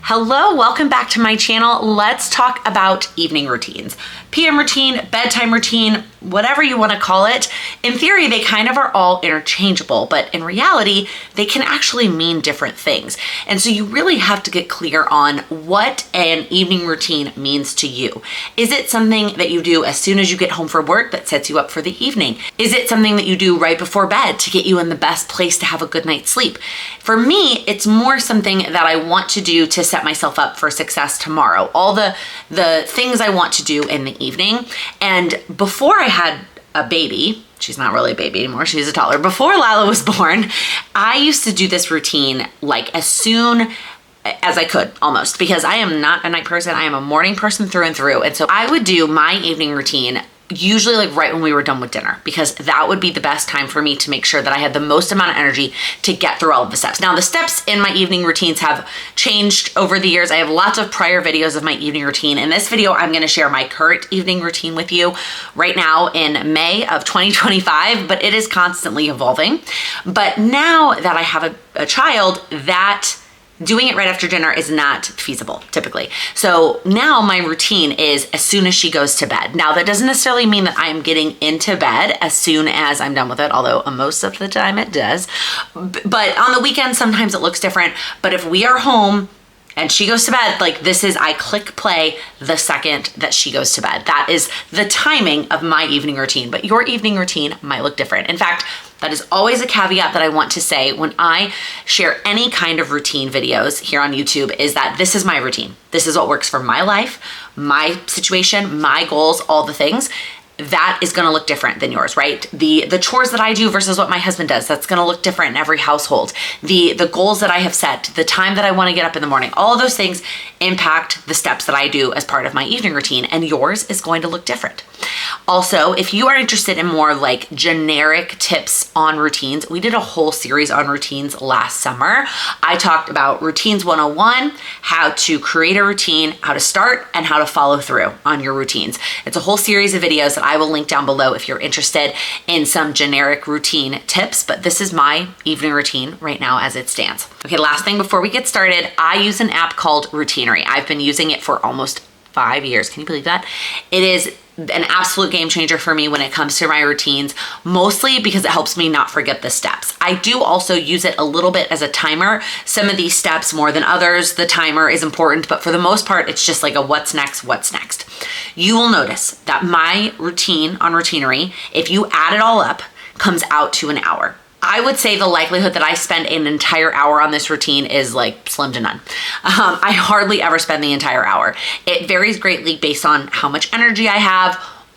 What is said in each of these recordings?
Hello, welcome back to my channel. Let's talk about evening routines. PM routine, bedtime routine, whatever you want to call it. In theory, they kind of are all interchangeable, but in reality, they can actually mean different things. And so you really have to get clear on what an evening routine means to you. Is it something that you do as soon as you get home from work that sets you up for the evening? Is it something that you do right before bed to get you in the best place to have a good night's sleep? For me, it's more something that I want to do to set myself up for success tomorrow. All the things I want to do in the evening. And before I had a baby, she's not really a baby anymore, she's a toddler. Before Lila was born, I used to do this routine like as soon as I could, almost, because I am not a night person. I am a morning person through and through. And so I would do my evening routine usually like right when we were done with dinner, because that would be the best time for me to make sure that I had the most amount of energy to get through all of the steps. Now, the steps in my evening routines have changed over the years. I have lots of prior videos of my evening routine. In this video, I'm gonna share my current evening routine with you right now in May of 2025, but it is constantly evolving. But now that I have a child, that doing it right after dinner is not feasible typically. So now my routine is as soon as she goes to bed. Now that doesn't necessarily mean that I am getting into bed as soon as I'm done with it, although most of the time it does. But on the weekend, sometimes it looks different. But if we are home and she goes to bed, like this is, I click play the second that she goes to bed. That is the timing of my evening routine, but your evening routine might look different. In fact, that is always a caveat that I want to say when I share any kind of routine videos here on YouTube, is that this is my routine. This is what works for my life, my situation, my goals, all the things. That is gonna look different than yours, right? The chores that I do versus what my husband does, that's gonna look different in every household. The goals that I have set, the time that I wanna get up in the morning, all of those things impact the steps that I do as part of my evening routine, and yours is going to look different. Also, if you are interested in more like generic tips on routines, we did a whole series on routines last summer. I talked about Routines 101, how to create a routine, how to start, and how to follow through on your routines. It's a whole series of videos that I will link down below if you're interested in some generic routine tips, but this is my evening routine right now as it stands. Okay, last thing before we get started, I use an app called Routinery. I've been using it for almost 5 years. Can you believe that? It is an absolute game changer for me when it comes to my routines, mostly because it helps me not forget the steps. I do also use it a little bit as a timer. Some of these steps more than others, the timer is important, but for the most part, it's just like a what's next, what's next. You will notice that my routine on Routinery, if you add it all up, comes out to an hour. I would say the likelihood that I spend an entire hour on this routine is like slim to none. I hardly ever spend the entire hour. It varies greatly based on how much energy I have,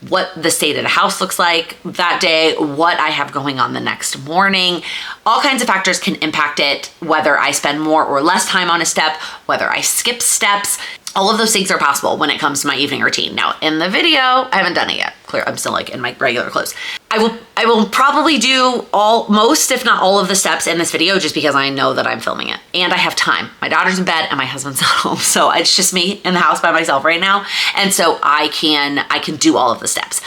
what the state of the house looks like that day, what I have going on the next morning. All kinds of factors can impact it, whether I spend more or less time on a step, whether I skip steps. All of those things are possible when it comes to my evening routine. Now, in the video, I haven't done it yet. Clear, I'm still like in my regular clothes. I will probably do most, if not all of the steps in this video, just because I know that I'm filming it and I have time. My daughter's in bed and my husband's not home. So it's just me in the house by myself right now. And so I can do all of the steps.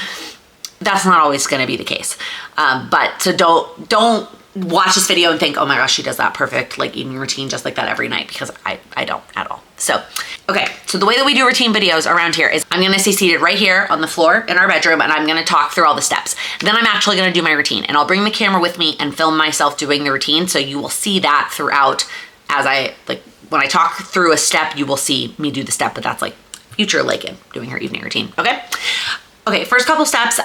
That's not always gonna be the case. So don't watch this video and think, oh my gosh, she does that perfect like evening routine just like that every night, because I don't at all. So, okay, so the way that we do routine videos around here is I'm gonna stay seated right here on the floor in our bedroom, and I'm gonna talk through all the steps. Then I'm actually gonna do my routine, and I'll bring the camera with me and film myself doing the routine, so you will see that throughout as when I talk through a step, you will see me do the step, but that's like future Laken doing her evening routine, okay? Okay, first couple steps,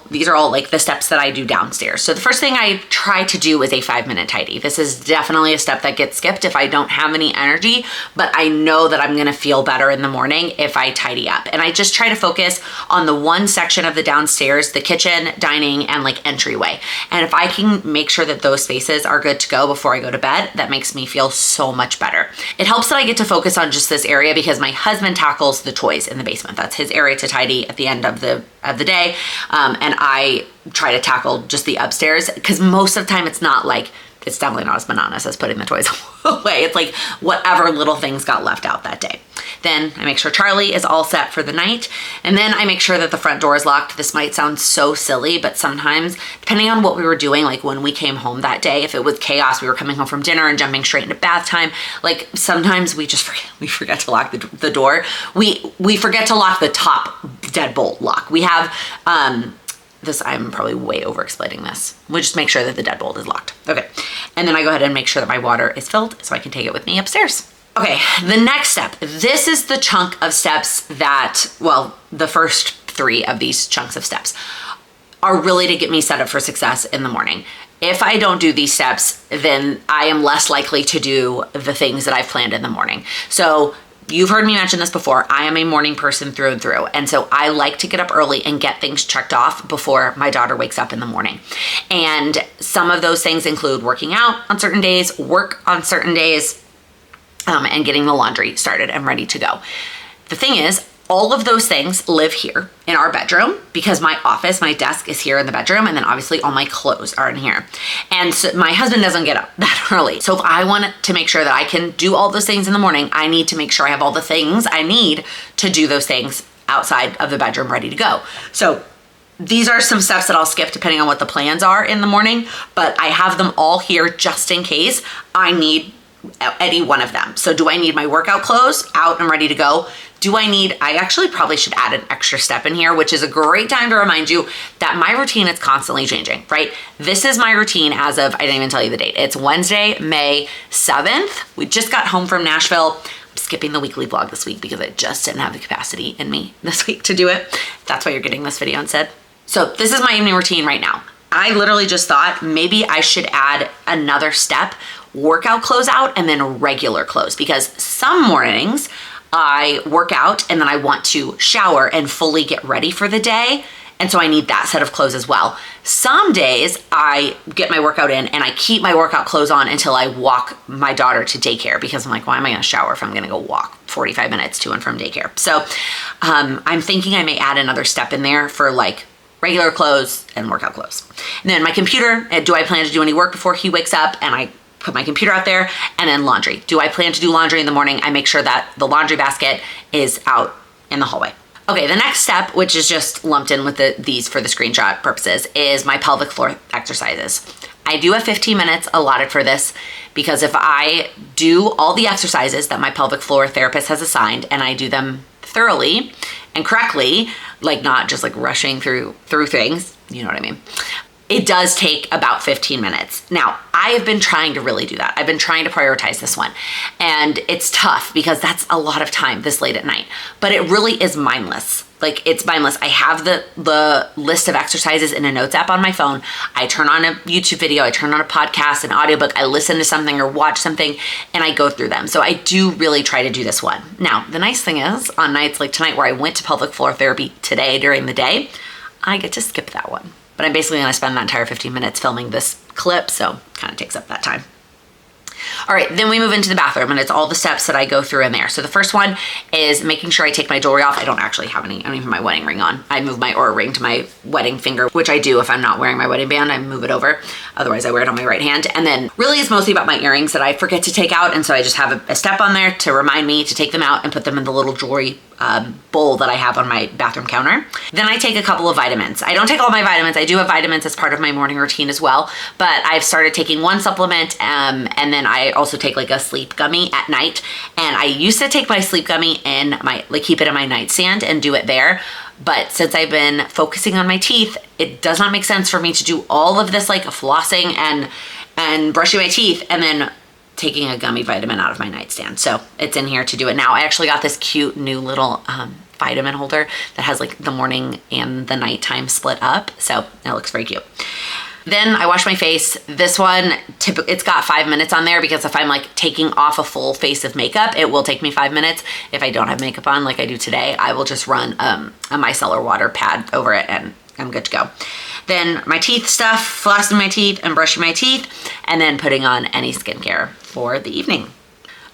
these are all like the steps that I do downstairs. So the first thing I try to do is a 5-minute tidy. This is definitely a step that gets skipped if I don't have any energy, but I know that I'm gonna feel better in the morning if I tidy up. And I just try to focus on the one section of the downstairs, the kitchen, dining, and like entryway. And if I can make sure that those spaces are good to go before I go to bed, that makes me feel so much better. It helps that I get to focus on just this area because my husband tackles the toys in the basement. That's his area to tidy at the end of the day, and I try to tackle just the upstairs, because most of the time it's definitely not as monotonous as putting the toys away. It's like whatever little things got left out that day. Then I make sure Charlie is all set for the night. And then I make sure that the front door is locked. This might sound so silly, but sometimes, depending on what we were doing, like when we came home that day, if it was chaos, we were coming home from dinner and jumping straight into bath time, like sometimes we just forget to lock the door. We forget to lock the top deadbolt lock. We have, this, I'm probably way over explaining this. We'll just make sure that the deadbolt is locked. Okay. And then I go ahead and make sure that my water is filled so I can take it with me upstairs. Okay, the next step. This is the chunk of steps that, well, the first 3 of these chunks of steps are really to get me set up for success in the morning. If I don't do these steps, then I am less likely to do the things that I've planned in the morning. So you've heard me mention this before. I am a morning person through and through. And so I like to get up early and get things checked off before my daughter wakes up in the morning. And some of those things include working out on certain days, work on certain days, and getting the laundry started and ready to go. The thing is, all of those things live here in our bedroom because my office, my desk is here in the bedroom, and then obviously all my clothes are in here. And so my husband doesn't get up that early. So if I want to make sure that I can do all those things in the morning, I need to make sure I have all the things I need to do those things outside of the bedroom ready to go. So these are some steps that I'll skip depending on what the plans are in the morning, but I have them all here just in case I need any one of them. So do I need my workout clothes out and ready to go? I actually probably should add an extra step in here, which is a great time to remind you that my routine is constantly changing, right? This is my routine as of, I didn't even tell you the date. It's Wednesday, May 7th. We just got home from Nashville. I'm skipping the weekly vlog this week because I just didn't have the capacity in me this week to do it. That's why you're getting this video instead. So this is my evening routine right now. I literally just thought maybe I should add another step, workout clothes out and then regular clothes, because some mornings I work out and then I want to shower and fully get ready for the day. And so I need that set of clothes as well. Some days I get my workout in and I keep my workout clothes on until I walk my daughter to daycare, because I'm like, why am I gonna shower if I'm gonna go walk 45 minutes to and from daycare? So I'm thinking I may add another step in there for like regular clothes and workout clothes. And then my computer, do I plan to do any work before he wakes up? And I put my computer out there. And then laundry. Do I plan to do laundry in the morning? I make sure that the laundry basket is out in the hallway. Okay, the next step, which is just lumped in with these for the screenshot purposes, is my pelvic floor exercises. I do have 15 minutes allotted for this because if I do all the exercises that my pelvic floor therapist has assigned and I do them thoroughly and correctly, like not just like rushing through things, you know what I mean? It does take about 15 minutes. Now, I have been trying to really do that. I've been trying to prioritize this one. And it's tough because that's a lot of time this late at night. But it really is mindless. Like, it's mindless. I have the list of exercises in a notes app on my phone. I turn on a YouTube video, I turn on a podcast, an audiobook, I listen to something or watch something, and I go through them. So I do really try to do this one. Now, the nice thing is, on nights like tonight where I went to pelvic floor therapy today during the day, I get to skip that one. But I'm basically gonna spend that entire 15 minutes filming this clip, so kind of takes up that time. All right, then we move into the bathroom, and it's all the steps that I go through in there. So the first one is making sure I take my jewelry off. I don't actually have any, I don't even have my wedding ring on. I move my Oura ring to my wedding finger, which I do if I'm not wearing my wedding band, I move it over. Otherwise I wear it on my right hand. And then really it's mostly about my earrings that I forget to take out. And so I just have a step on there to remind me to take them out and put them in the little jewelry bowl that I have on my bathroom counter. Then I take a couple of vitamins. I don't take all my vitamins. I do have vitamins as part of my morning routine as well, but I've started taking one supplement and then I also take like a sleep gummy at night. And I used to take my sleep gummy in my, like keep it in my nightstand and do it there. But since I've been focusing on my teeth, it does not make sense for me to do all of this like flossing and brushing my teeth and then taking a gummy vitamin out of my nightstand. So it's in here to do it now. I actually got this cute new little vitamin holder that has like the morning and the nighttime split up. So it looks very cute. Then I wash my face. This one, it's got 5 minutes on there because if I'm like taking off a full face of makeup, it will take me 5 minutes. If I don't have makeup on like I do today, I will just run a micellar water pad over it and I'm good to go. Then my teeth stuff, flossing my teeth and brushing my teeth, and then putting on any skincare for the evening.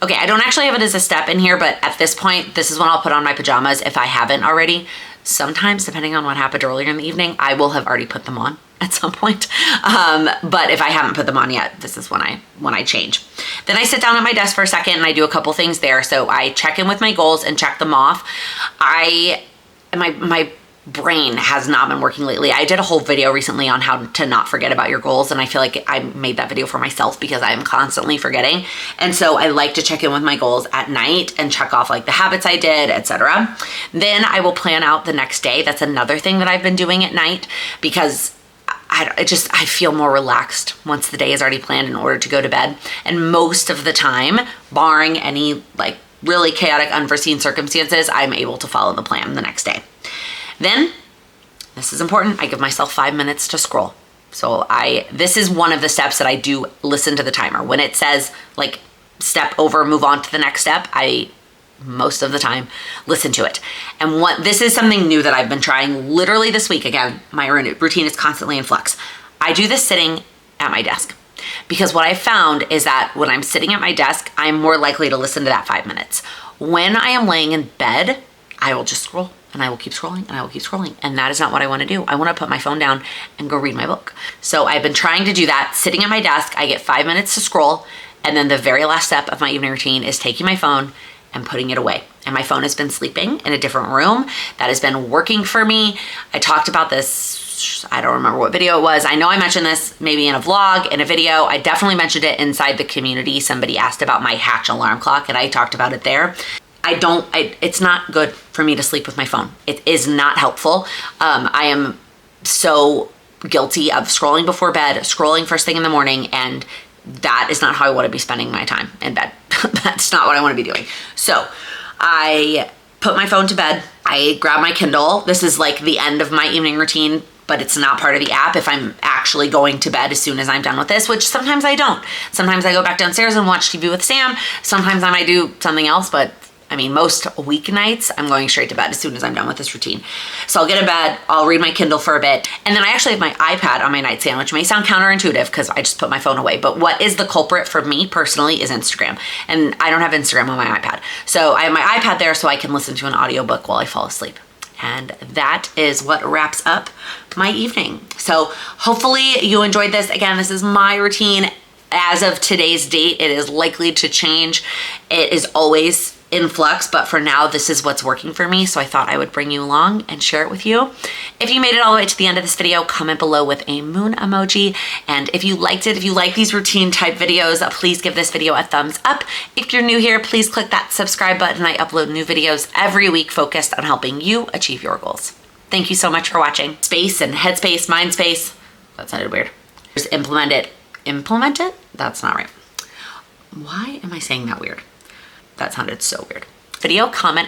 Okay, I don't actually have it as a step in here, but at this point, this is when I'll put on my pajamas if I haven't already. Sometimes, depending on what happened earlier in the evening, I will have already put them on at some point. But if I haven't put them on yet, this is when I change. Then I sit down at my desk for a second and I do a couple things there. So I check in with my goals and check them off. My brain has not been working lately. I did a whole video recently on how to not forget about your goals, and I feel like I made that video for myself because I'm constantly forgetting. And so I like to check in with my goals at night and check off like the habits I did, etc. Then I will plan out the next day. That's another thing that I've been doing at night because I feel more relaxed once the day is already planned in order to go to bed. And most of the time, barring any like really chaotic unforeseen circumstances, I'm able to follow the plan the next day. Then, this is important, I give myself 5 minutes to scroll. So this is one of the steps that I do listen to the timer. When it says like step over, move on to the next step, I most of the time listen to it. And this is something new that I've been trying literally this week. Again, my routine is constantly in flux. I do this sitting at my desk because what I found is that when I'm sitting at my desk, I'm more likely to listen to that 5 minutes. When I am laying in bed, I will just scroll. And I will keep scrolling and I will keep scrolling. And that is not what I want to do. I want to put my phone down and go read my book. So I've been trying to do that. Sitting at my desk, I get 5 minutes to scroll. And then the very last step of my evening routine is taking my phone and putting it away. And my phone has been sleeping in a different room. That has been working for me. I talked about this, I don't remember what video it was. I know I mentioned this maybe in a vlog, in a video. I definitely mentioned it inside the community. Somebody asked about my Hatch alarm clock and I talked about it there. It's not good for me to sleep with my phone. It is not helpful. I am so guilty of scrolling before bed, scrolling first thing in the morning, and that is not how I want to be spending my time in bed. That's not what I want to be doing. So I put my phone to bed. I grab my Kindle. This is like the end of my evening routine, but it's not part of the app if I'm actually going to bed as soon as I'm done with this, which sometimes I don't. Sometimes I go back downstairs and watch TV with Sam. Sometimes I might do something else, but I mean, most weeknights, I'm going straight to bed as soon as I'm done with this routine. So I'll get in bed, I'll read my Kindle for a bit, and then I actually have my iPad on my nightstand, which may sound counterintuitive because I just put my phone away, but what is the culprit for me personally is Instagram. And I don't have Instagram on my iPad. So I have my iPad there so I can listen to an audiobook while I fall asleep. And that is what wraps up my evening. So hopefully you enjoyed this. Again, this is my routine. As of today's date, it is likely to change. It is always in flux, but for now, this is what's working for me. So I thought I would bring you along and share it with you. If you made it all the way to the end of this video, comment below with a moon emoji. And if you liked it, if you like these routine type videos, please give this video a thumbs up. If you're new here, please click that subscribe button. I upload new videos every week focused on helping you achieve your goals. Thank you so much for watching. Space and headspace, mind space. That sounded weird. Just implement it. Implement it? That's not right. Why am I saying that weird? That sounded so weird. Video, comment,